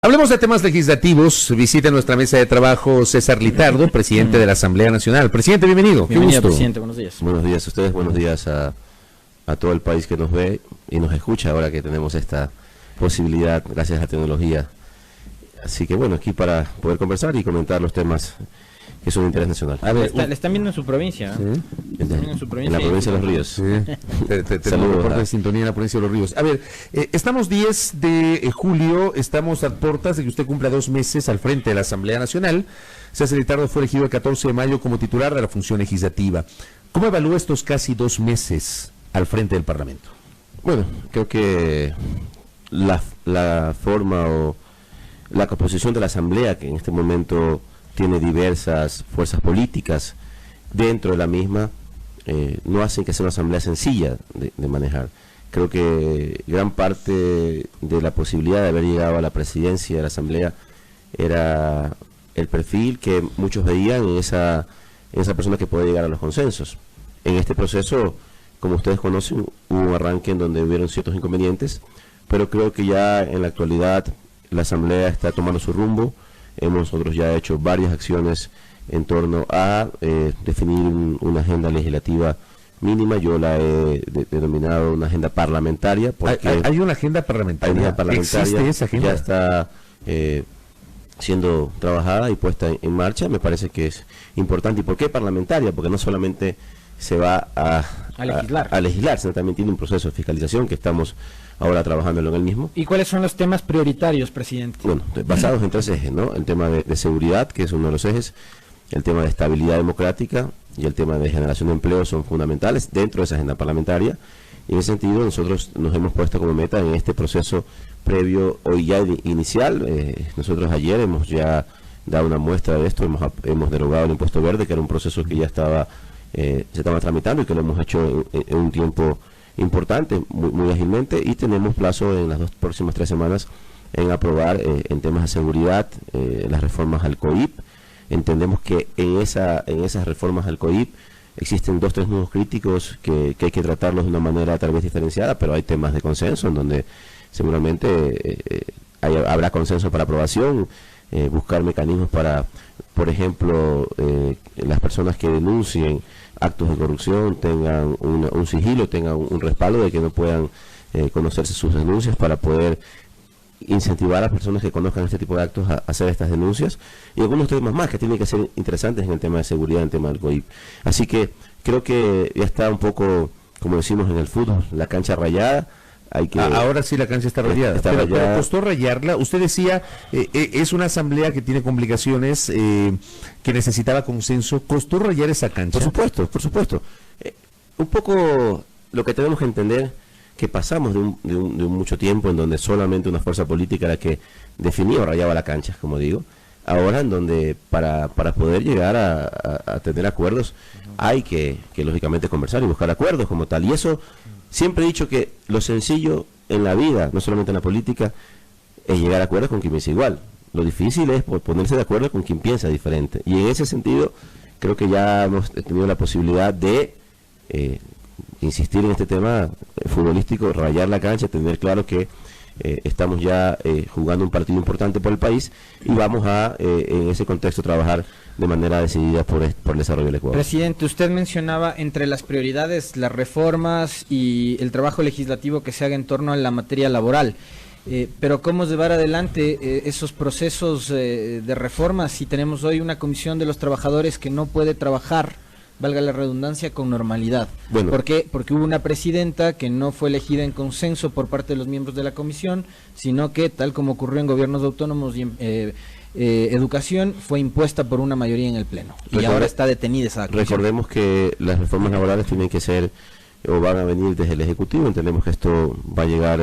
Hablemos de temas legislativos. Visita nuestra mesa de trabajo César Litardo, presidente de la Asamblea Nacional. Presidente, bienvenido. Bienvenido, presidente. Buenos días. Buenos días a ustedes, buenos días a todo el país que nos ve y nos escucha ahora que tenemos esta posibilidad gracias a la tecnología. Así que bueno, aquí para poder conversar y comentar los temas que son de interés nacional. A ver, le están viendo en su provincia. ¿Sí? En la provincia de Los Ríos. Sí. Saludos de sintonía en la provincia de Los Ríos. A ver, estamos 10 de julio, estamos a puertas de que usted cumpla 2 meses al frente de la Asamblea Nacional. César Litardo fue elegido el 14 de mayo como titular de la función legislativa. ¿Cómo evalúa estos casi 2 meses al frente del Parlamento? Bueno, creo que la forma o la composición de la Asamblea, que en este momento tiene diversas fuerzas políticas dentro de la misma, no hacen que sea una asamblea sencilla de manejar. Creo que gran parte de la posibilidad de haber llegado a la presidencia de la asamblea era el perfil que muchos veían en esa persona que puede llegar a los consensos. En este proceso, como ustedes conocen, hubo un arranque en donde hubieron ciertos inconvenientes, pero creo que ya en la actualidad la asamblea está tomando su rumbo. Hemos nosotros ya hecho varias acciones en torno a definir una agenda legislativa mínima. Yo la he denominado una agenda parlamentaria. Porque ¿Hay una agenda parlamentaria? Hay una parlamentaria. ¿Existe esa agenda? Ya está siendo trabajada y puesta en marcha. Me parece que es importante. ¿Y por qué parlamentaria? Porque no solamente se va a legislar, sino también tiene un proceso de fiscalización que estamos ahora trabajándolo en el mismo. ¿Y cuáles son los temas prioritarios, presidente? Bueno, basados en 3 ejes, ¿no? El tema de seguridad, que es uno de los ejes, el tema de estabilidad democrática y el tema de generación de empleo son fundamentales dentro de esa agenda parlamentaria. Y en ese sentido nosotros nos hemos puesto como meta en este proceso previo, hoy ya inicial, nosotros ayer hemos ya dado una muestra de esto, hemos derogado el impuesto verde, que era un proceso que ya se estaba tramitando y que lo hemos hecho en un tiempo importante, muy ágilmente, y tenemos plazo en las 2 próximas 3 semanas en aprobar en temas de seguridad las reformas al COIP. Entendemos que en esas reformas al COIP existen 2-3 nudos críticos que hay que tratarlos de una manera tal vez diferenciada, pero hay temas de consenso en donde seguramente habrá consenso para aprobación, buscar mecanismos para, por ejemplo, las personas que denuncien actos de corrupción tengan un sigilo, tengan un respaldo de que no puedan conocerse sus denuncias, para poder incentivar a las personas que conozcan este tipo de actos a hacer estas denuncias, y algunos temas más que tienen que ser interesantes en el tema de seguridad, en el tema del COIP. Así que creo que ya está un poco, como decimos en el fútbol, la cancha rayada. Ahora sí la cancha está rayada. Pero costó rayarla. Usted decía, es una asamblea que tiene complicaciones, que necesitaba consenso. ¿Costó rayar esa cancha? Por supuesto. Un poco lo que tenemos que entender, que pasamos de un mucho tiempo en donde solamente una fuerza política era que definía o rayaba la cancha, como digo. Ahora en donde para poder llegar a tener acuerdos hay que lógicamente conversar y buscar acuerdos como tal. Y eso, siempre he dicho que lo sencillo en la vida, no solamente en la política, es llegar a acuerdos con quien piensa igual. Lo difícil es ponerse de acuerdo con quien piensa diferente. Y en ese sentido, creo que ya hemos tenido la posibilidad de insistir en este tema futbolístico, rayar la cancha, tener claro que estamos ya jugando un partido importante por el país y vamos a, en ese contexto, trabajar de manera decidida por el desarrollo del Ecuador. Presidente, usted mencionaba entre las prioridades las reformas y el trabajo legislativo que se haga en torno a la materia laboral. Pero ¿cómo llevar adelante esos procesos de reformas si tenemos hoy una comisión de los trabajadores que no puede trabajar, valga la redundancia, con normalidad? Bueno. ¿Por qué? Porque hubo una presidenta que no fue elegida en consenso por parte de los miembros de la comisión, sino que, tal como ocurrió en gobiernos autónomos y en educación, fue impuesta por una mayoría en el Pleno. Y ahora está detenida esa comisión. Recordemos que las reformas laborales tienen que ser o van a venir desde el Ejecutivo. Entendemos que esto va a llegar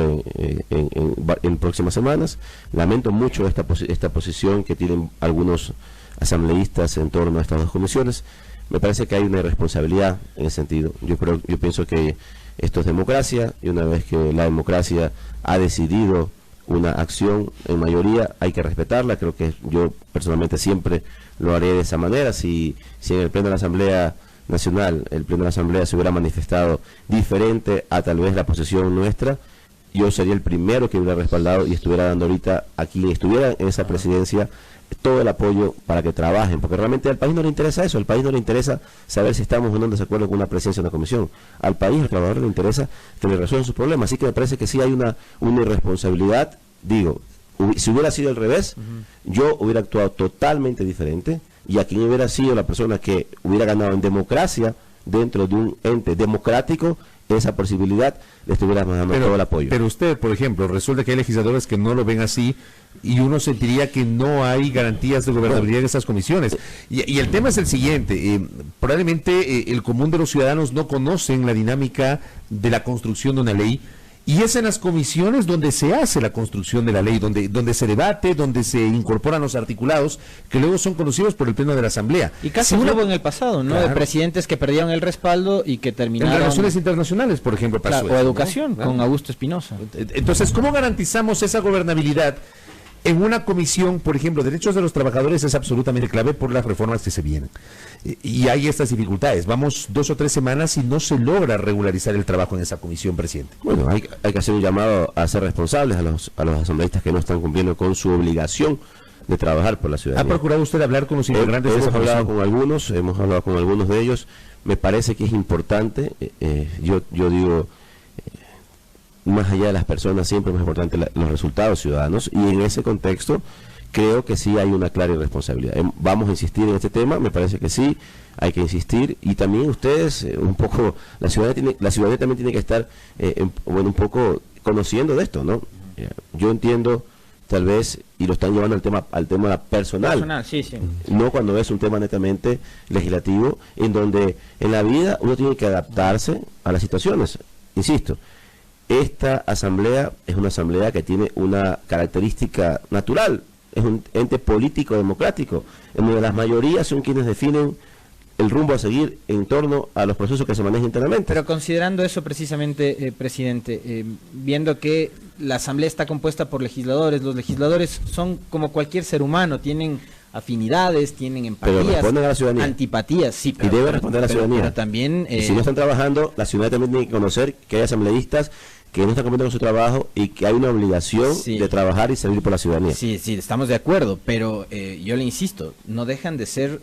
en próximas semanas. Lamento mucho esta posición que tienen algunos asambleístas en torno a estas 2 comisiones. Me parece que hay una irresponsabilidad en ese sentido. Yo pienso que esto es democracia, y una vez que la democracia ha decidido una acción en mayoría, hay que respetarla. Creo que yo personalmente siempre lo haré de esa manera. Si en el Pleno de la Asamblea Nacional, el Pleno de la Asamblea se hubiera manifestado diferente a tal vez la posición nuestra, yo sería el primero que hubiera respaldado y estuviera dando ahorita a quien estuviera en esa presidencia todo el apoyo para que trabajen, porque realmente al país no le interesa eso, al país no le interesa saber si estamos o no en desacuerdo con una presidencia de una comisión, al país, al trabajador le interesa que le resuelvan sus problemas, así que me parece que sí hay una irresponsabilidad, digo, si hubiera sido al revés, yo hubiera actuado totalmente diferente, y a quien hubiera sido la persona que hubiera ganado en democracia dentro de un ente democrático, esa posibilidad le estuviéramos dando todo el apoyo. Pero usted, por ejemplo, resulta que hay legisladores que no lo ven así y uno sentiría que no hay garantías de gobernabilidad en esas comisiones. Y el tema es el siguiente, probablemente el común de los ciudadanos no conocen la dinámica de la construcción de una ley, y es en las comisiones donde se hace la construcción de la ley, donde se debate, donde se incorporan los articulados, que luego son conocidos por el Pleno de la Asamblea. Y casi hubo en el pasado, ¿no? Claro. De presidentes que perdieron el respaldo y que terminaron... En relaciones internacionales, por ejemplo, pasó claro, o educación, ¿no? Con Augusto Espinosa. Entonces, ¿cómo garantizamos esa gobernabilidad? En una comisión, por ejemplo, derechos de los trabajadores es absolutamente clave por las reformas que se vienen. Y hay estas dificultades. Vamos 2 o 3 semanas y no se logra regularizar el trabajo en esa comisión, presidente. Bueno, hay que hacer un llamado a ser responsables a los asambleístas que no están cumpliendo con su obligación de trabajar por la ciudadanía. ¿Ha procurado usted hablar con los integrantes de esa comisión? Hemos hablado con algunos de ellos. Me parece que es importante, yo digo... más allá de las personas, siempre es más importante los resultados ciudadanos, y en ese contexto creo que sí hay una clara irresponsabilidad. Vamos a insistir en este tema, me parece que sí, hay que insistir, y también ustedes, un poco, la ciudadanía también tiene que estar, un poco conociendo de esto, ¿no? Yo entiendo, tal vez, y lo están llevando al tema personal, sí, sí. No cuando es un tema netamente legislativo, en donde en la vida uno tiene que adaptarse a las situaciones, insisto. Esta asamblea es una asamblea que tiene una característica natural, es un ente político democrático, en donde las mayorías son quienes definen el rumbo a seguir en torno a los procesos que se manejan internamente. Pero considerando eso precisamente, presidente, viendo que la asamblea está compuesta por legisladores, los legisladores son como cualquier ser humano, tienen afinidades, tienen empatías, pero responden a la ciudadanía, antipatías, sí, y debe responder a la ciudadanía. Pero también, y si no están trabajando, la ciudadanía también tiene que conocer que hay asambleístas que no están cumpliendo con su trabajo y que hay una obligación de trabajar y servir por la ciudadanía. Sí, estamos de acuerdo, pero yo le insisto, no dejan de ser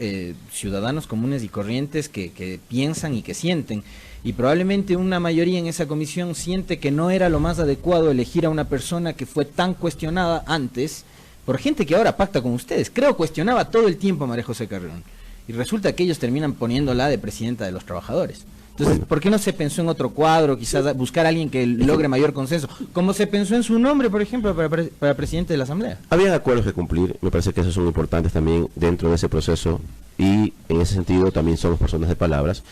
ciudadanos comunes y corrientes que piensan y que sienten, y probablemente una mayoría en esa comisión siente que no era lo más adecuado elegir a una persona que fue tan cuestionada antes por gente que ahora pacta con ustedes. Creo cuestionaba todo el tiempo a María José Carrión, y resulta que ellos terminan poniéndola de presidenta de los trabajadores. Entonces, ¿por qué no se pensó en otro cuadro, quizás buscar a alguien que logre mayor consenso? Como se pensó en su nombre, por ejemplo, para presidente de la Asamblea. Había acuerdos que cumplir, me parece que esos son importantes también dentro de ese proceso, y en ese sentido también somos personas de palabras.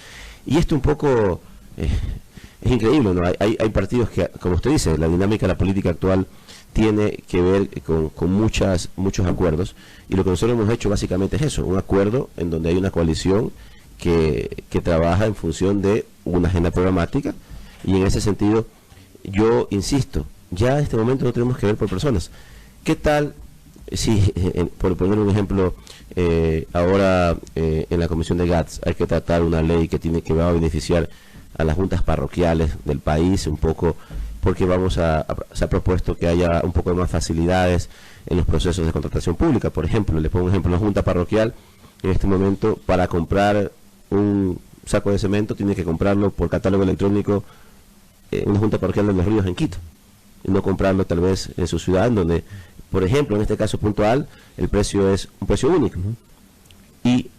Y esto un poco es increíble, ¿no? Hay partidos que, como usted dice, la dinámica de la política actual tiene que ver con muchos acuerdos, y lo que nosotros hemos hecho básicamente es eso, un acuerdo en donde hay una coalición que trabaja en función de una agenda programática, y en ese sentido yo insisto, ya en este momento no tenemos que ver por personas. ¿Qué tal si, por poner un ejemplo, ahora en la comisión de GATS hay que tratar una ley que va a beneficiar a las juntas parroquiales del país un poco, porque se ha propuesto que haya un poco de más facilidades en los procesos de contratación pública? Por ejemplo, le pongo un ejemplo, una junta parroquial en este momento, para comprar un saco de cemento tiene que comprarlo por catálogo electrónico en una junta parroquial de Los Ríos en Quito, y no comprarlo tal vez en su ciudad, donde, por ejemplo, en este caso puntual, el precio es un precio único. Y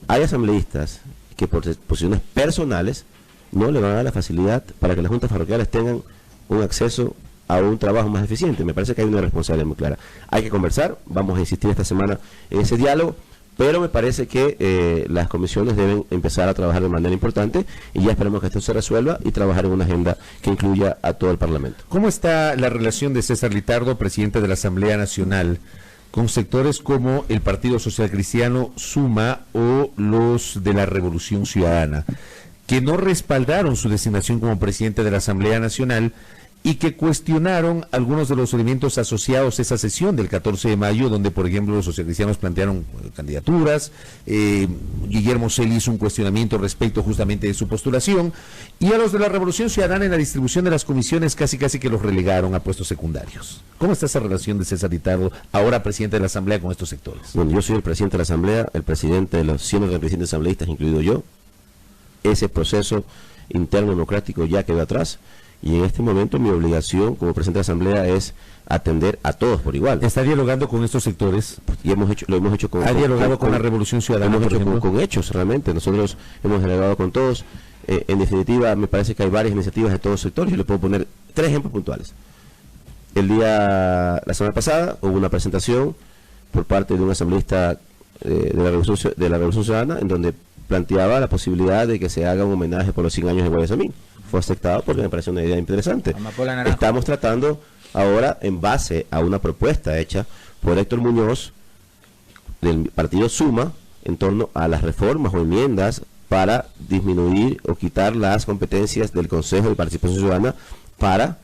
hay asambleístas que por posiciones personales no le van a dar la facilidad para que las juntas parroquiales tengan un acceso a un trabajo más eficiente. Me parece que hay una responsabilidad muy clara. Hay que conversar, vamos a insistir esta semana en ese diálogo, pero me parece que las comisiones deben empezar a trabajar de manera importante, y ya esperemos que esto se resuelva y trabajar en una agenda que incluya a todo el Parlamento. ¿Cómo está la relación de César Litardo, presidente de la Asamblea Nacional, con sectores como el Partido Social Cristiano, Suma, o los de la Revolución Ciudadana, que no respaldaron su designación como presidente de la Asamblea Nacional y que cuestionaron algunos de los elementos asociados a esa sesión del 14 de mayo, donde, por ejemplo, los socialcristianos plantearon candidaturas, Guillermo Celi hizo un cuestionamiento respecto justamente de su postulación, y a los de la Revolución Ciudadana en la distribución de las comisiones casi que los relegaron a puestos secundarios. ¿Cómo está esa relación de César Littardo, ahora presidente de la Asamblea, con estos sectores? Bueno, yo soy el presidente de la Asamblea, el presidente de los 100 representantes asambleístas, incluido yo. Ese proceso interno democrático ya quedó atrás. Y en este momento mi obligación como presidente de la Asamblea es atender a todos por igual. ¿Está dialogando con estos sectores? Y lo hemos hecho con... ¿Ha dialogado con la Revolución Ciudadana? Hemos hecho con hechos, realmente. Nosotros hemos dialogado con todos. En definitiva, me parece que hay varias iniciativas de todos los sectores. Yo le puedo poner 3 ejemplos puntuales. La semana pasada hubo una presentación por parte de un asambleísta de la Revolución Ciudadana, en donde planteaba la posibilidad de que se haga un homenaje por los 100 años de Guayasamín. Fue aceptado porque me parece una idea interesante. Estamos tratando ahora, en base a una propuesta hecha por Héctor Muñoz del partido Suma, en torno a las reformas o enmiendas para disminuir o quitar las competencias del Consejo de Participación Ciudadana para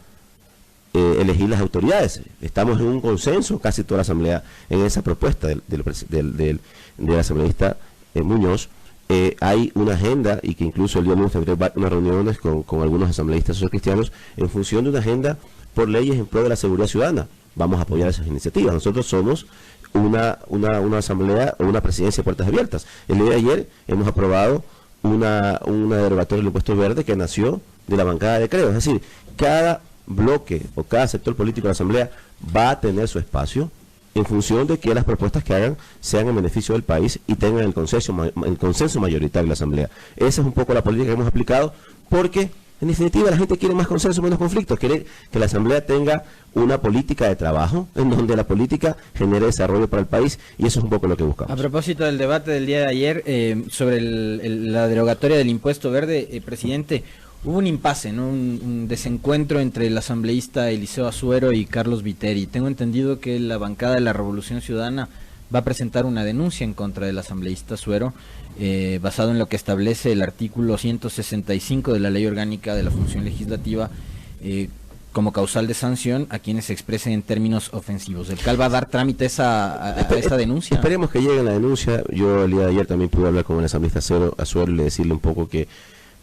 elegir las autoridades. Estamos en un consenso, casi toda la Asamblea, en esa propuesta del asambleísta Muñoz. Hay una agenda, y que incluso el día lunes tendré unas reuniones con algunos asambleístas sociocristianos en función de una agenda por leyes en pro de la seguridad ciudadana. Vamos a apoyar esas iniciativas. Nosotros somos una asamblea o una presidencia de puertas abiertas. El día de ayer hemos aprobado una derogatoria del impuesto verde que nació de la bancada de Creo. Es decir, cada bloque o cada sector político de la Asamblea va a tener su espacio en función de que las propuestas que hagan sean en beneficio del país y tengan el consenso mayoritario de la Asamblea. Esa es un poco la política que hemos aplicado, porque en definitiva la gente quiere más consenso, menos conflictos, quiere que la Asamblea tenga una política de trabajo en donde la política genere desarrollo para el país, y eso es un poco lo que buscamos. A propósito del debate del día de ayer sobre la derogatoria del impuesto verde, presidente, hubo un impasse, ¿no? Un desencuentro entre el asambleísta Eliseo Azuero y Carlos Viteri. Tengo entendido que la bancada de la Revolución Ciudadana va a presentar una denuncia en contra del asambleísta Azuero, basado en lo que establece el artículo 165 de la Ley Orgánica de la Función Legislativa, como causal de sanción a quienes se expresen en términos ofensivos. ¿El CAL va a dar trámite a esa denuncia? Esperemos que llegue la denuncia. Yo el día de ayer también pude hablar con el asambleísta Azuero y decirle un poco que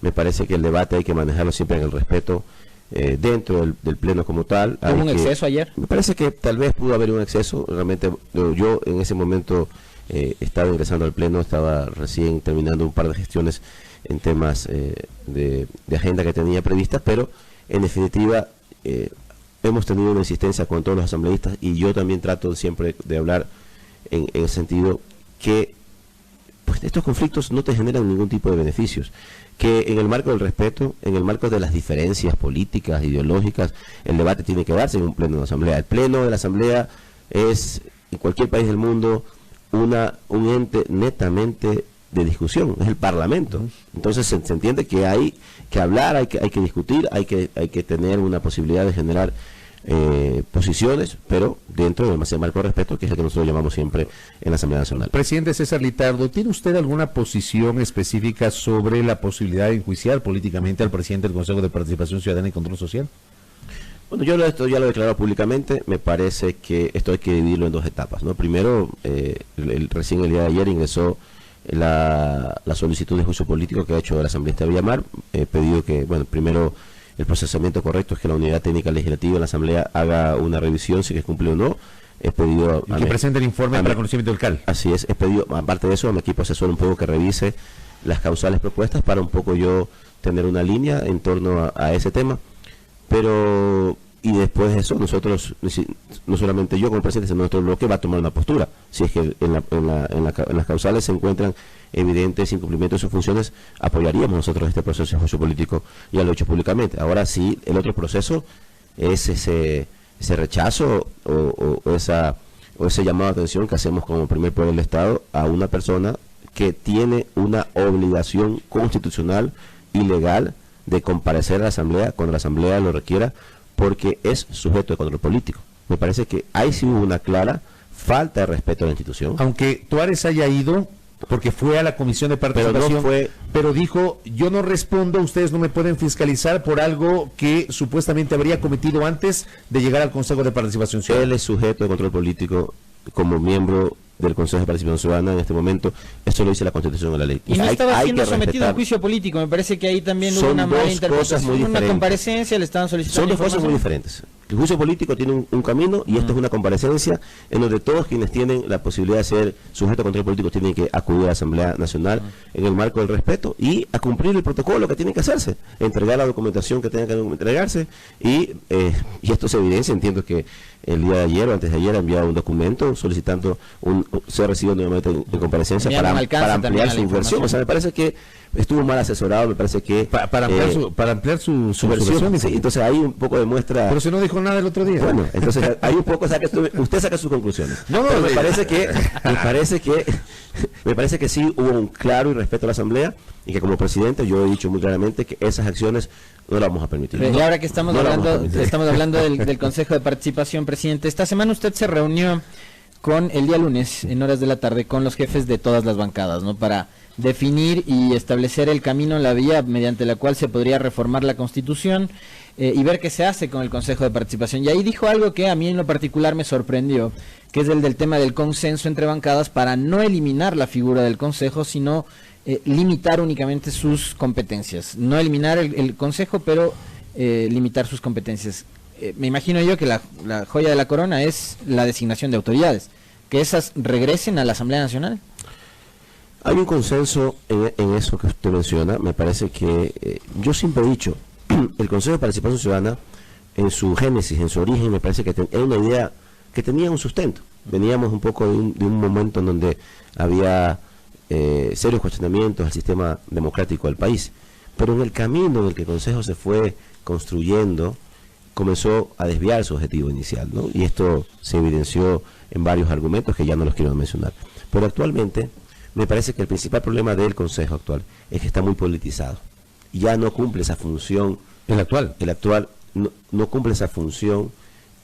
me parece que el debate hay que manejarlo siempre en el respeto dentro del pleno como tal. ¿Hubo un exceso ayer? Me parece que tal vez pudo haber un exceso. Realmente yo en ese momento estaba ingresando al pleno, estaba recién terminando un par de gestiones en temas de agenda que tenía previstas, pero en definitiva hemos tenido una insistencia con todos los asambleístas, y yo también trato siempre de hablar en el sentido que pues estos conflictos no te generan ningún tipo de beneficios, que en el marco del respeto, en el marco de las diferencias políticas, ideológicas, el debate tiene que darse en un pleno de la Asamblea. El pleno de la Asamblea es, en cualquier país del mundo, un ente netamente de discusión, es el Parlamento. Entonces se entiende que hay que hablar, hay que discutir, hay que tener una posibilidad de generar posiciones, pero dentro del marco de respeto, que es el que nosotros llamamos siempre en la Asamblea Nacional. Presidente César Littardo, ¿tiene usted alguna posición específica sobre la posibilidad de enjuiciar políticamente al presidente del Consejo de Participación Ciudadana y Control Social? Bueno, yo esto ya lo he declarado públicamente. Me parece que esto hay que dividirlo en 2 etapas, ¿no? Primero, recién el día de ayer ingresó la solicitud de juicio político que ha hecho el asambleísta Villamar. He pedido que, bueno, primero el procesamiento correcto es que la Unidad Técnica Legislativa en la Asamblea haga una revisión si es cumple o no. He pedido que presente el informe para conocimiento del CAL. Así es, he pedido, aparte de eso, a mi equipo asesor un poco que revise las causales propuestas para un poco yo tener una línea en torno a ese tema. Pero, y después de eso, nosotros, no solamente yo como presidente, sino nuestro bloque va a tomar una postura. Si es que en las causales se encuentran evidentes incumplimientos de sus funciones, apoyaríamos nosotros este proceso de juicio político, ya lo he hecho públicamente. Ahora sí, el otro proceso es ese rechazo o ese llamado de atención que hacemos como primer poder del Estado a una persona que tiene una obligación constitucional y legal de comparecer a la Asamblea cuando la Asamblea lo requiera, porque es sujeto de control político. Me parece que ahí sí hubo una clara falta de respeto a la institución. Aunque Tuárez haya ido, Porque fue a la comisión de participación, pero dijo, yo no respondo, ustedes no me pueden fiscalizar por algo que supuestamente habría cometido antes de llegar al Consejo de Participación Ciudadana. Él es sujeto de control político como miembro del Consejo de Participación Ciudadana en este momento. Eso lo dice la Constitución o la ley. Y no estaba siendo sometido a juicio político. Me parece que ahí también hubo una mala interpretación. Una comparecencia, le estaban solicitando. Son dos cosas muy diferentes. El juicio político tiene un camino y esto es una comparecencia en donde todos quienes tienen la posibilidad de ser sujetos a control político tienen que acudir a la Asamblea Nacional en el marco del respeto y a cumplir el protocolo que tiene que hacerse, entregar la documentación que tenga que entregarse y esto se evidencia. Entiendo que el día de ayer o antes de ayer ha enviado un documento solicitando ser recibido nuevamente en comparecencia para ampliar su versión. O sea, me parece que estuvo mal asesorado, me parece que para ampliar su versión. Sí, entonces ahí un poco demuestra. Pero si no dijo nada el otro día. Bueno, entonces ahí un poco usted saca sus conclusiones. Pero me parece que sí hubo un claro y respeto a la Asamblea y que como presidente yo he dicho muy claramente que esas acciones no las vamos a permitir. Y ahora que estamos hablando del Consejo de Participación, presidente, esta semana usted se reunió el día lunes en horas de la tarde con los jefes de todas las bancadas, ¿no? Para definir y establecer el camino, la vía mediante la cual se podría reformar la Constitución y ver qué se hace con el Consejo de Participación. Y ahí dijo algo que a mí en lo particular me sorprendió, que es el del tema del consenso entre bancadas para no eliminar la figura del Consejo, sino limitar únicamente sus competencias. No eliminar el Consejo, pero limitar sus competencias. Me imagino yo que la joya de la corona es la designación de autoridades, que esas regresen a la Asamblea Nacional. Hay un consenso en eso que usted menciona. Me parece que yo siempre he dicho, el Consejo de Participación Ciudadana, en su génesis, en su origen, me parece que era una idea que tenía un sustento. Veníamos un poco de un momento en donde había serios cuestionamientos al sistema democrático del país, pero en el camino en el que el Consejo se fue construyendo, comenzó a desviar su objetivo inicial, ¿no? Y esto se evidenció en varios argumentos que ya no los quiero mencionar. Pero actualmente, me parece que el principal problema del Consejo actual es que está muy politizado. Ya no cumple esa función. ¿El actual? El actual no cumple esa función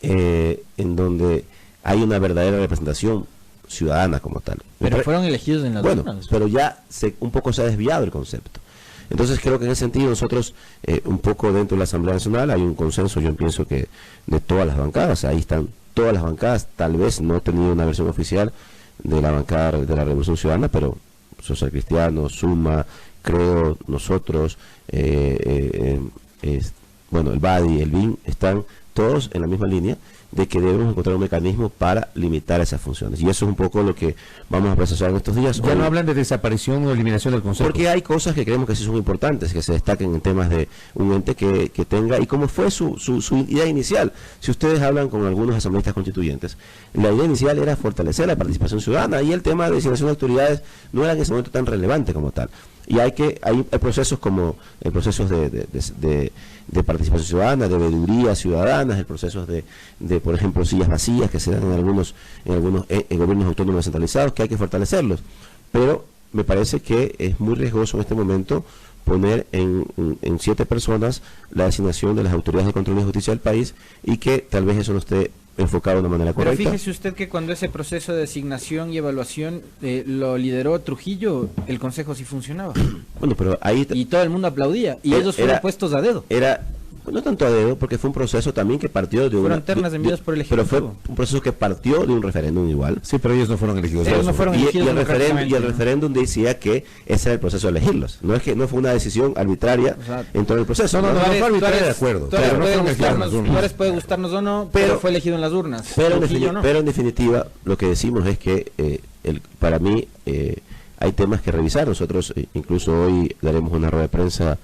en donde hay una verdadera representación ciudadana como tal. Pero fueron elegidos en las urnas. Pero ya un poco se ha desviado el concepto. Entonces creo que en ese sentido nosotros, un poco dentro de la Asamblea Nacional, hay un consenso, yo pienso que de todas las bancadas, ahí están todas las bancadas, tal vez no he tenido una versión oficial de la bancada de la Revolución Ciudadana, pero Social Cristiano, Suma, Creo, nosotros, el BADI, el BIN, están todos en la misma línea de que debemos encontrar un mecanismo para limitar esas funciones. Y eso es un poco lo que vamos a procesar en estos días. Ya no hablan de desaparición o eliminación del Consejo. Porque hay cosas que creemos que sí son importantes, que se destaquen en temas de un ente que tenga, y como fue su idea inicial. Si ustedes hablan con algunos asambleístas constituyentes, la idea inicial era fortalecer la participación ciudadana y el tema de designación de autoridades no era en ese momento tan relevante como tal. Y hay procesos como el proceso de participación ciudadana, de veedurías ciudadanas, el proceso de por ejemplo, sillas vacías que se dan en algunos gobiernos autónomos descentralizados, que hay que fortalecerlos. Pero me parece que es muy riesgoso en este momento poner en 7 personas la designación de las autoridades de control y justicia del país y que tal vez eso no esté enfocado de una manera correcta. Pero fíjese usted que cuando ese proceso de designación y evaluación lo lideró Trujillo, el Consejo sí funcionaba. Bueno, pero ahí y todo el mundo aplaudía y ellos fueron puestos a dedo. No tanto a dedo, porque fue un proceso también que partió de fueron ternas enviadas por el Ejecutivo. Pero fue un proceso que partió de un referéndum igual. Sí, pero ellos no fueron elegidos. Ellos no fueron elegidos y el referéndum decía que ese era el proceso de elegirlos. No fue una decisión arbitraria en todo el proceso. No fue arbitraria, de acuerdo. Suárez puede gustarnos o no, pero fue elegido en las urnas. Pero en definitiva, lo que decimos es que para mí hay temas que revisar. Nosotros incluso hoy daremos una rueda de prensa,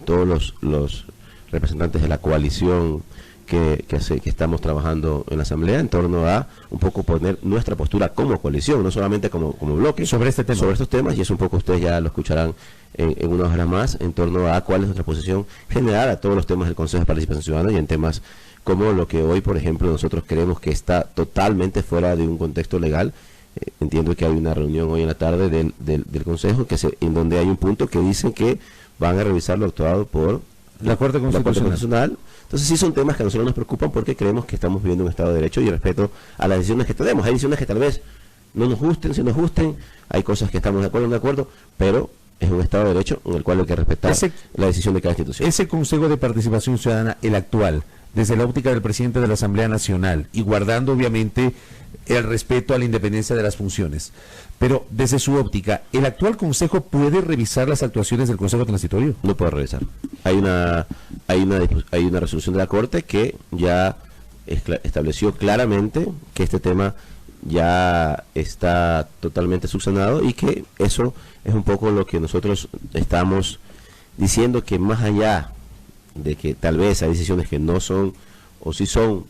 todos los representantes de la coalición que estamos trabajando en la Asamblea en torno a un poco poner nuestra postura como coalición, no solamente como bloque, sobre estos temas, y es un poco, ustedes ya lo escucharán en unas horas más, en torno a cuál es nuestra posición general a todos los temas del Consejo de Participación Ciudadana y en temas como lo que hoy, por ejemplo, nosotros creemos que está totalmente fuera de un contexto legal. Entiendo que hay una reunión hoy en la tarde del Consejo en donde hay un punto que dicen que van a revisar lo actuado por la Corte Constitucional. Entonces sí son temas que a nosotros nos preocupan porque creemos que estamos viviendo un Estado de Derecho y respeto a las decisiones que tenemos. Hay decisiones que tal vez no nos gusten, si nos gusten, hay cosas que estamos de acuerdo o no de acuerdo, pero es un Estado de Derecho en el cual hay que respetar la decisión de cada institución. Ese Consejo de Participación Ciudadana, el actual, desde la óptica del presidente de la Asamblea Nacional, y guardando obviamente el respeto a la independencia de las funciones, pero desde su óptica, ¿el actual Consejo puede revisar las actuaciones del Consejo Transitorio? No puede revisar. Hay una resolución de la Corte que ya estableció claramente que este tema ya está totalmente subsanado, y que eso es un poco lo que nosotros estamos diciendo, que más allá de que tal vez hay decisiones que no son o sí son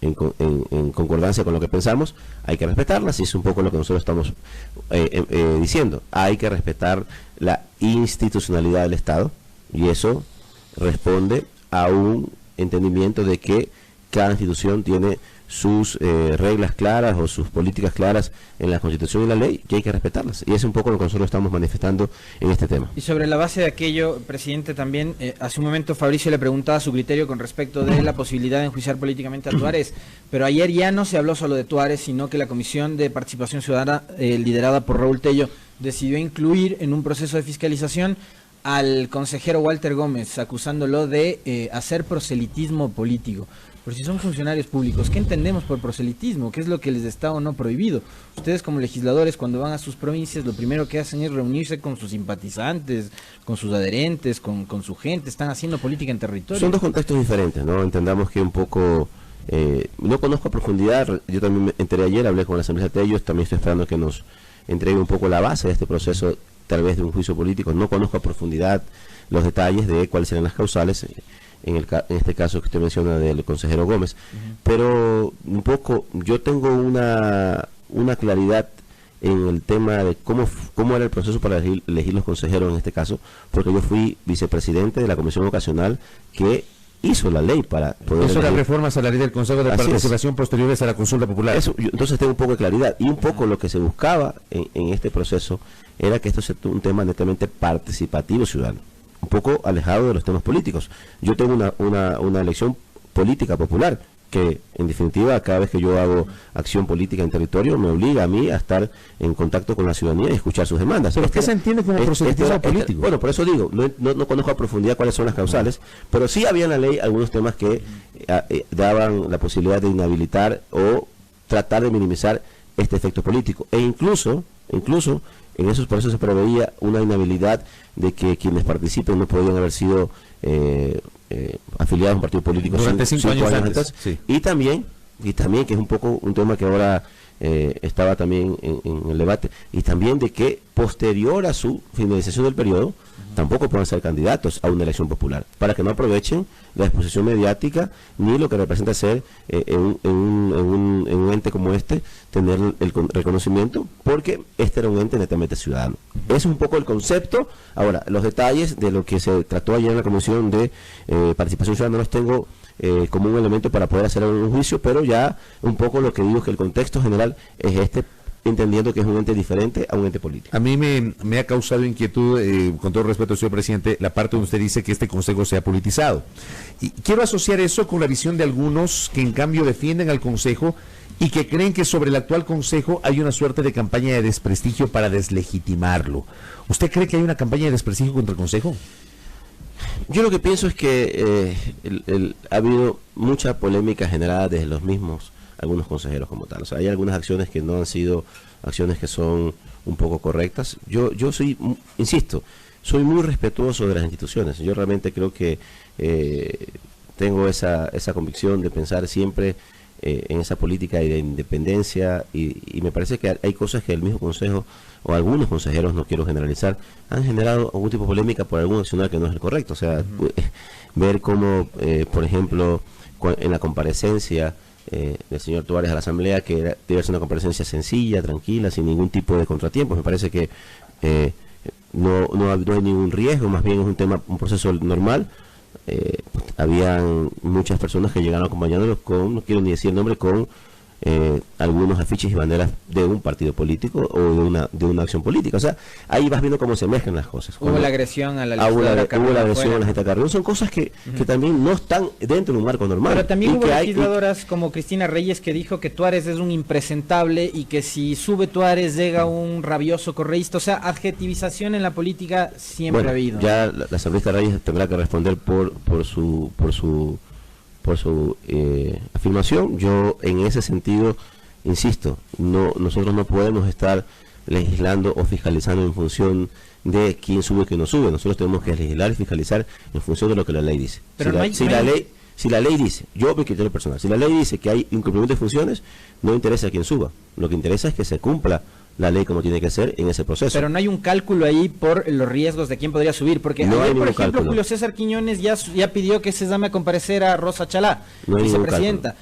en concordancia con lo que pensamos, hay que respetarlas, y es un poco lo que nosotros estamos diciendo. Hay que respetar la institucionalidad del Estado, y eso responde a un entendimiento de que cada institución tiene sus reglas claras o sus políticas claras en la Constitución y la ley, y hay que respetarlas, y es un poco lo que nosotros estamos manifestando en este tema. Y sobre la base de aquello, presidente, también hace un momento Fabricio le preguntaba su criterio con respecto de la posibilidad de enjuiciar políticamente a Tuárez, pero ayer ya no se habló solo de Tuárez, sino que la Comisión de Participación Ciudadana, liderada por Raúl Tello, decidió incluir en un proceso de fiscalización al consejero Walter Gómez, acusándolo de hacer proselitismo político. Pero si son funcionarios públicos, ¿qué entendemos por proselitismo? ¿Qué es lo que les está o no prohibido? Ustedes como legisladores, cuando van a sus provincias, lo primero que hacen es reunirse con sus simpatizantes, con sus adherentes, con su gente, están haciendo política en territorio. Son dos contextos diferentes, ¿no? Entendamos que un poco, no conozco a profundidad, yo también me enteré ayer, hablé con la Asamblea de ellos, también estoy esperando que nos entregue un poco la base de este proceso, tal vez de un juicio político. No conozco a profundidad los detalles de cuáles serán las causales, en este caso que usted menciona del consejero Gómez, pero un poco yo tengo una claridad en el tema de cómo era el proceso para elegir los consejeros en este caso, porque yo fui vicepresidente de la comisión vocacional que hizo la ley para poder... Eso, las reformas a la ley del Consejo de Participación posteriores a la consulta popular. Entonces tengo un poco de claridad, y un poco lo que se buscaba en este proceso era que esto sea un tema netamente participativo ciudadano, un poco alejado de los temas políticos. Yo tengo una elección política popular que, en definitiva, cada vez que yo hago acción política en territorio, me obliga a mí a estar en contacto con la ciudadanía y escuchar sus demandas. ¿Pero qué se entiende como proselitismo político? Bueno, por eso digo, no conozco a profundidad cuáles son las causales, pero sí había en la ley algunos temas que daban la posibilidad de inhabilitar o tratar de minimizar este efecto político. E incluso en esos procesos se preveía una inhabilidad de que quienes participen no podían haber sido afiliados a un partido político durante 5 años antes. Sí. Y también que es un poco un tema que ahora estaba también en el debate, y también de que posterior a su finalización del periodo tampoco puedan ser candidatos a una elección popular, para que no aprovechen la exposición mediática ni lo que representa ser en un ente como este, tener el reconocimiento, porque este era un ente netamente ciudadano. Es un poco el concepto. Ahora, los detalles de lo que se trató ayer en la Comisión de Participación Ciudadana los tengo como un elemento para poder hacer un juicio, pero ya un poco lo que digo es que el contexto general es este, entendiendo que es un ente diferente a un ente político. A mí me ha causado inquietud, con todo respeto, señor presidente, la parte donde usted dice que este consejo sea politizado. Y quiero asociar eso con la visión de algunos que en cambio defienden al consejo y que creen que sobre el actual consejo hay una suerte de campaña de desprestigio para deslegitimarlo. ¿Usted cree que hay una campaña de desprestigio contra el consejo? Yo lo que pienso es que ha habido mucha polémica generada desde los mismos algunos consejeros como tal. O sea, hay algunas acciones que no han sido acciones que son un poco correctas. Yo insisto, soy muy respetuoso de las instituciones. Yo realmente creo que tengo esa convicción de pensar siempre en esa política de independencia, y me parece que hay cosas que el mismo consejo o algunos consejeros, no quiero generalizar, han generado algún tipo de polémica por algún accionar que no es el correcto. O sea, ver cómo, por ejemplo, en la comparecencia del señor Tuárez a la Asamblea, que debe ser una comparecencia sencilla, tranquila, sin ningún tipo de contratiempos, me parece que no hay ningún riesgo, más bien es un proceso normal. Habían muchas personas que llegaron acompañándolos con, no quiero ni decir el nombre, con algunos afiches y banderas de un partido político o de una acción política. O sea, ahí vas viendo cómo se mezclan las cosas. Hubo la agresión a la hubo la agresión a la gente Carrión. Son cosas que también no están dentro de un marco normal. Pero también hubo legisladoras como Cristina Reyes que dijo que Tuárez es un impresentable y que si sube Tuárez llega un rabioso correísta. O sea, adjetivización en la política siempre ha habido. Ya la asambleísta Reyes tendrá que responder por su afirmación. Yo en ese sentido insisto, nosotros no podemos estar legislando o fiscalizando en función de quién sube y quién no sube. Nosotros tenemos que legislar y fiscalizar en función de lo que la ley dice. Pero si la ley dice, yo mi criterio personal, si la ley dice que hay incumplimiento de funciones, no interesa quién suba. Lo que interesa es que se cumpla la ley como tiene que ser en ese proceso. Pero no hay un cálculo ahí por los riesgos de quién podría subir, porque no ayer, hay por ejemplo, cálculo. Julio César Quiñones ya pidió que se llame a comparecer a Rosa Chalá, vicepresidenta.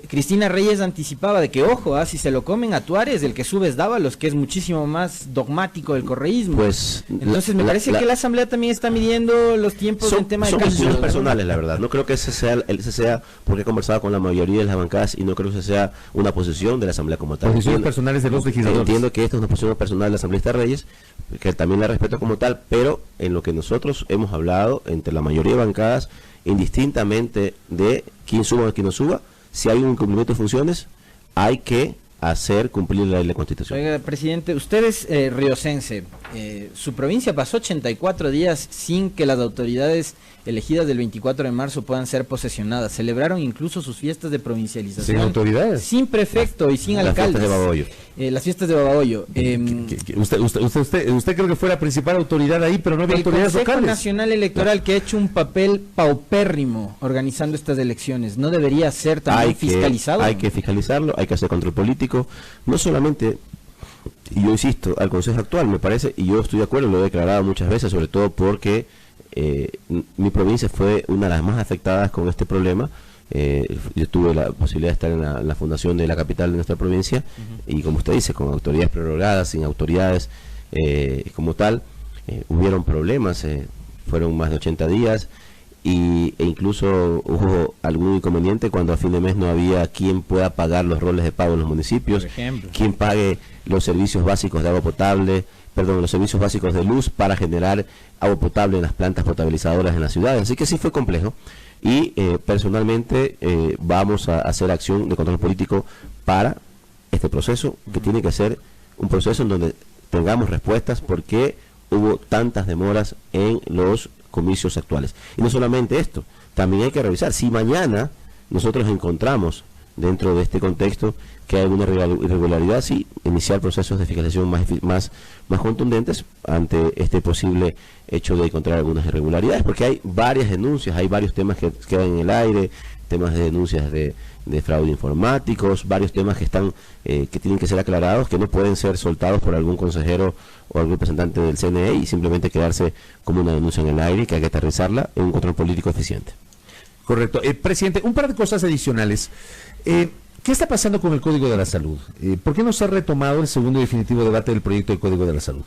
Cristina Reyes anticipaba de que, ojo, si se lo comen a Tuárez, el que sube es Dávalos, que es muchísimo más dogmático del correísmo. Pues entonces me parece que la Asamblea también está midiendo los tiempos del tema de cálculo. Son decisiones personales, ¿no? La verdad. No creo que ese sea porque he conversado con la mayoría de las bancadas y no creo que ese sea una posición de la Asamblea como tal. Posiciones personales de los legisladores. Entiendo que esta es una posición personal de la asambleísta Reyes, que también la respeto como tal, pero en lo que nosotros hemos hablado entre la mayoría de bancadas, indistintamente de quién suba o quién no suba, si hay un incumplimiento de funciones, hay que hacer cumplir la ley de la Constitución. Oiga, presidente, usted es riocense. Su provincia pasó 84 días sin que las autoridades elegidas del 24 de marzo puedan ser posesionadas. Celebraron incluso sus fiestas de provincialización. ¿Sin autoridades? Sin prefecto y sin alcaldes. Las fiestas de Babahoyo. Las fiestas de Babahoyo. Usted creo que fue la principal autoridad ahí, pero no había autoridades locales. El Consejo Nacional Electoral, que ha hecho un papel paupérrimo organizando estas elecciones, ¿no debería ser también fiscalizado? Hay que fiscalizarlo, hay que hacer control político, no solamente, y yo insisto, al Consejo actual, me parece, y yo estoy de acuerdo, lo he declarado muchas veces, sobre todo porque mi provincia fue una de las más afectadas con este problema. Yo tuve la posibilidad de estar en la fundación de la capital de nuestra provincia, y como usted dice, con autoridades prorrogadas, sin autoridades como tal, hubieron problemas, fueron más de 80 días, e incluso hubo algún inconveniente cuando a fin de mes no había quien pueda pagar los roles de pago en los municipios, quien pague los servicios básicos de agua potable, los servicios básicos de luz para generar agua potable en las plantas potabilizadoras en las ciudades. Así que sí fue complejo, y personalmente vamos a hacer acción de control político para este proceso, que tiene que ser un proceso en donde tengamos respuestas por qué hubo tantas demoras en los comicios actuales. Y no solamente esto, también hay que revisar si mañana nosotros encontramos dentro de este contexto que hay alguna irregularidad, sí, iniciar procesos de fiscalización más contundentes ante este posible hecho de encontrar algunas irregularidades, porque hay varias denuncias, hay varios temas que quedan en el aire, temas de denuncias de fraude informáticos, varios temas que están que tienen que ser aclarados, que no pueden ser soltados por algún consejero o algún representante del CNE y simplemente quedarse como una denuncia en el aire, que hay que aterrizarla en un control político eficiente. Correcto. Presidente, un par de cosas adicionales. ¿Qué está pasando con el Código de la Salud? ¿Por qué no se ha retomado el segundo y definitivo debate del proyecto del Código de la Salud?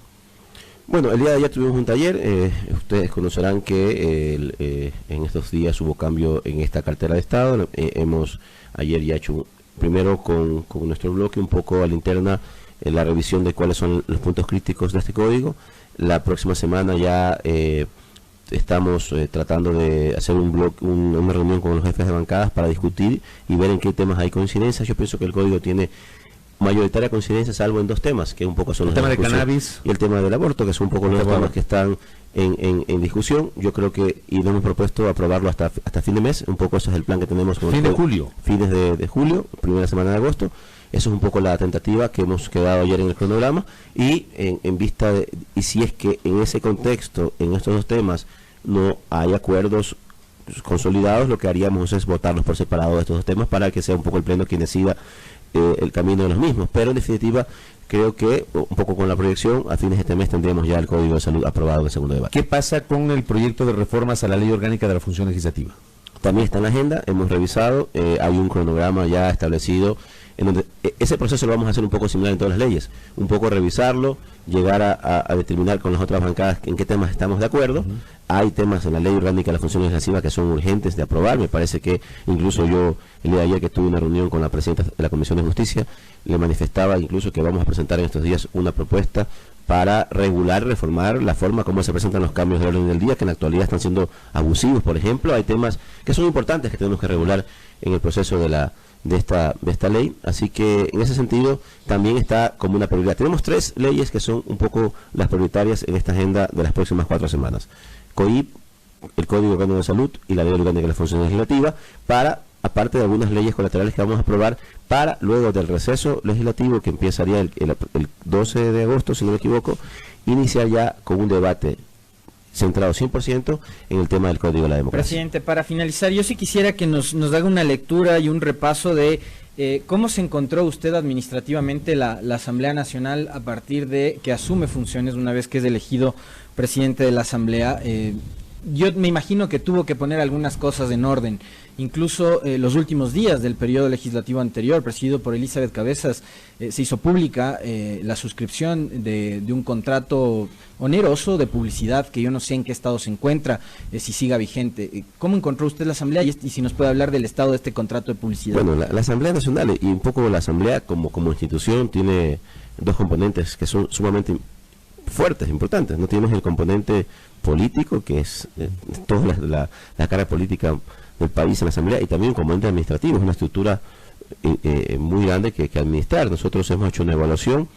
Bueno, el día de ayer tuvimos un taller. Ustedes conocerán que en estos días hubo cambio en esta cartera de Estado. Hemos ayer ya hecho, primero con nuestro bloque, un poco a la interna, la revisión de cuáles son los puntos críticos de este código. La próxima semana ya estamos tratando de hacer una reunión con los jefes de bancadas para discutir y ver en qué temas hay coincidencias. Yo pienso que el código tiene mayoritaria coincidencia, salvo en dos temas, que un poco son el tema del cannabis y el tema del aborto, que son un poco los temas que están en discusión. Yo creo que, y lo hemos propuesto aprobarlo hasta fin de mes, un poco ese es el plan que tenemos. Fines de julio, primera semana de agosto. Eso es un poco la tentativa que hemos quedado ayer en el cronograma, y en vista de, y si es que en ese contexto, en estos dos temas, no hay acuerdos consolidados, lo que haríamos es votarlos por separado de estos dos temas para que sea un poco el pleno quien decida el camino de los mismos. Pero en definitiva, creo que un poco con la proyección, a fines de este mes tendríamos ya el Código de Salud aprobado en el segundo debate. ¿Qué pasa con el proyecto de reformas a la Ley Orgánica de la Función Legislativa? También está en la agenda, hemos revisado, hay un cronograma ya establecido en donde ese proceso lo vamos a hacer un poco similar en todas las leyes, un poco revisarlo, llegar a determinar con las otras bancadas en qué temas estamos de acuerdo. Hay temas en la ley orgánica de la función legislativa que son urgentes de aprobar. Me parece que incluso yo el día de ayer que tuve una reunión con la presidenta de la Comisión de Justicia, le manifestaba incluso que vamos a presentar en estos días una propuesta para regular y reformar la forma como se presentan los cambios de orden del día, que en la actualidad están siendo abusivos, por ejemplo. Hay temas que son importantes que tenemos que regular en el proceso de esta ley, así que en ese sentido también está como una prioridad. Tenemos 3 leyes que son un poco las prioritarias en esta agenda de las próximas 4 semanas. COIP, el Código Orgánico de Salud y la Ley Orgánica de la Función Legislativa, aparte de algunas leyes colaterales que vamos a aprobar para luego del receso legislativo que empezaría el 12 de agosto, si no me equivoco, iniciar ya con un debate centrado 100% en el tema del Código de la Democracia. Presidente, para finalizar, yo sí quisiera que nos haga una lectura y un repaso de cómo se encontró usted administrativamente la Asamblea Nacional a partir de que asume funciones una vez que es elegido presidente de la Asamblea. Yo me imagino que tuvo que poner algunas cosas en orden. Incluso los últimos días del periodo legislativo anterior, presidido por Elizabeth Cabezas, se hizo pública la suscripción de un contrato oneroso de publicidad que yo no sé en qué estado se encuentra, si siga vigente. ¿Cómo encontró usted la Asamblea y si nos puede hablar del estado de este contrato de publicidad? Bueno, la Asamblea Nacional y un poco la Asamblea como institución tiene 2 componentes que son sumamente fuertes, importantes. No tienes el componente político, que es toda la cara política del país en la Asamblea, y también un componente administrativo, es una estructura muy grande que administrar. Nosotros hemos hecho una evaluación,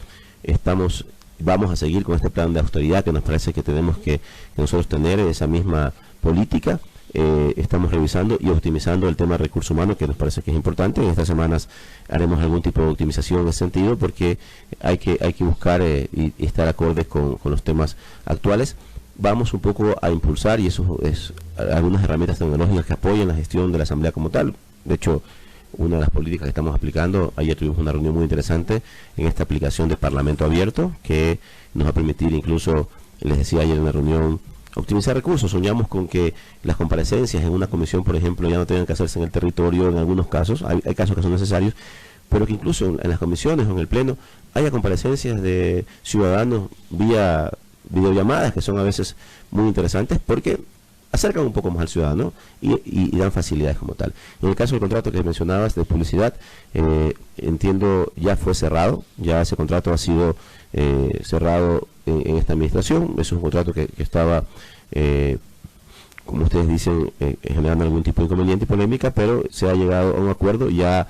vamos a seguir con este plan de austeridad que nos parece que tenemos que nosotros tener esa misma política. Estamos revisando y optimizando el tema de recursos humanos, que nos parece que es importante. En estas semanas haremos algún tipo de optimización en ese sentido, porque hay que buscar y estar acorde con los temas actuales. Vamos un poco a impulsar, y eso es algunas herramientas tecnológicas que apoyan la gestión de la Asamblea como tal. De hecho, una de las políticas que estamos aplicando, ayer tuvimos una reunión muy interesante en esta aplicación de Parlamento Abierto, que nos va a permitir incluso, les decía ayer en la reunión, optimizar recursos. Soñamos con que las comparecencias en una comisión, por ejemplo, ya no tengan que hacerse en el territorio en algunos casos. Hay casos que son necesarios, pero que incluso en las comisiones o en el pleno haya comparecencias de ciudadanos vía videollamadas, que son a veces muy interesantes porque acercan un poco más al ciudadano y dan facilidades como tal. En el caso del contrato que mencionabas de publicidad, entiendo ya fue cerrado, ya ese contrato ha sido cerrado en esta administración. Es un contrato que estaba, como ustedes dicen, generando algún tipo de inconveniente y polémica, pero se ha llegado a un acuerdo, ya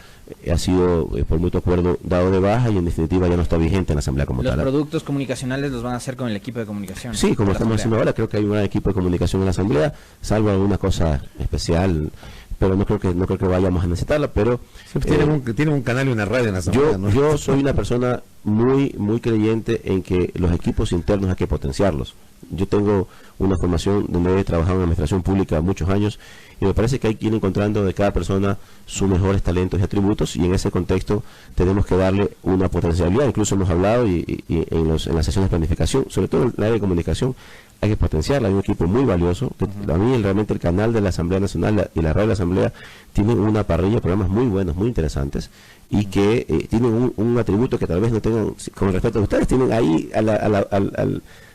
ha sido por mutuo acuerdo dado de baja y en definitiva ya no está vigente en la Asamblea como tal. ¿Los productos comunicacionales los van a hacer con el equipo de comunicación? Sí, como estamos haciendo ahora, creo que hay un gran equipo de comunicación en la Asamblea, salvo alguna cosa especial, pero no creo que vayamos a necesitarla, pero tienen un canal y una radio en la Asamblea, ¿no? Yo soy una persona muy creyente en que los equipos internos hay que potenciarlos. Yo tengo una formación donde he trabajado en administración pública muchos años y me parece que hay que ir encontrando de cada persona sus mejores talentos y atributos, y en ese contexto tenemos que darle una potencialidad. Incluso hemos hablado y en las sesiones de planificación, sobre todo en el área de comunicación, hay que potenciarla. Hay un equipo muy valioso. A mí realmente el canal de la Asamblea Nacional y la radio de la Asamblea tienen una parrilla de programas muy buenos, muy interesantes, y que tienen un atributo que tal vez no tengan, con respecto a ustedes, tienen ahí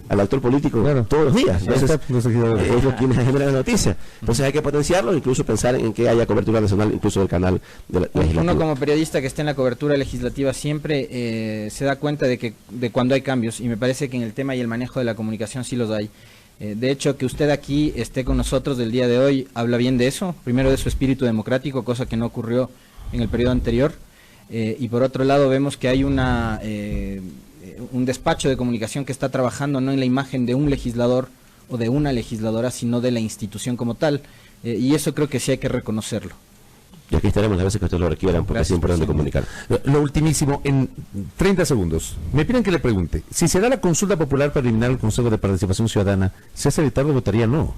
al actor político, claro, todos los días. Entonces, ellos quienes generan la noticia. Entonces hay que potenciarlo, incluso pensar en que haya cobertura nacional, incluso del canal de la legislativa. Uno como periodista que esté en la cobertura legislativa siempre se da cuenta de cuando hay cambios, y me parece que en el tema y el manejo de la comunicación sí los hay. De hecho, que usted aquí esté con nosotros del día de hoy habla bien de eso. Primero, de su espíritu democrático, cosa que no ocurrió en el periodo anterior. Y por otro lado vemos que hay un despacho de comunicación que está trabajando no en la imagen de un legislador o de una legisladora, sino de la institución como tal, y eso creo que sí hay que reconocerlo. Y aquí estaremos las veces que ustedes lo requieran, porque es importante comunicar. Lo ultimísimo, en 30 segundos, me piden que le pregunte, si se da la consulta popular para eliminar el Consejo de Participación Ciudadana, ¿César Ritardo votaría no?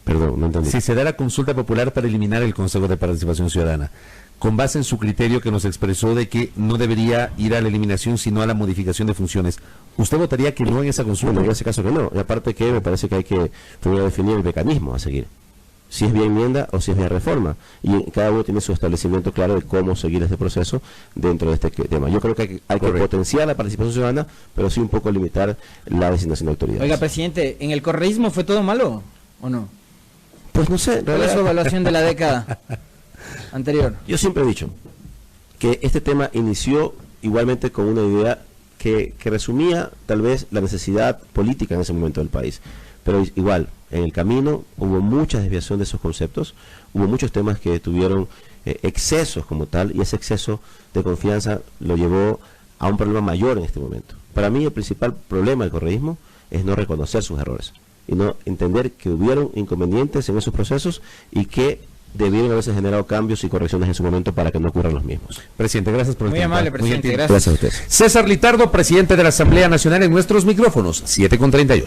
Perdón, no entendí. Si se da la consulta popular para eliminar el Consejo de Participación Ciudadana, con base en su criterio que nos expresó de que no debería ir a la eliminación sino a la modificación de funciones, ¿usted votaría que no en esa consulta? Bueno, en ese caso que no, y aparte que me parece que hay que primero definir el mecanismo a seguir. si es vía enmienda o si es vía reforma. Y cada uno tiene su establecimiento claro de cómo seguir este proceso dentro de este tema. Yo creo que hay que potenciar la participación ciudadana, pero sí un poco limitar la designación de autoridades. Oiga, presidente, ¿en el correísmo fue todo malo o no? Pues no sé. ¿Cuál es su evaluación de la década anterior? Yo siempre he dicho que este tema inició igualmente con una idea que resumía tal vez la necesidad política en ese momento del país. Pero igual, en el camino hubo mucha desviación de esos conceptos, hubo muchos temas que tuvieron excesos como tal, y ese exceso de confianza lo llevó a un problema mayor en este momento. Para mí el principal problema del correísmo es no reconocer sus errores y no entender que hubieron inconvenientes en esos procesos y que debieron haberse generado cambios y correcciones en su momento para que no ocurran los mismos. Presidente, gracias por el tiempo. Muy amable, presidente, gracias. Gracias a usted. César Litardo, presidente de la Asamblea Nacional, en nuestros micrófonos, 7:38.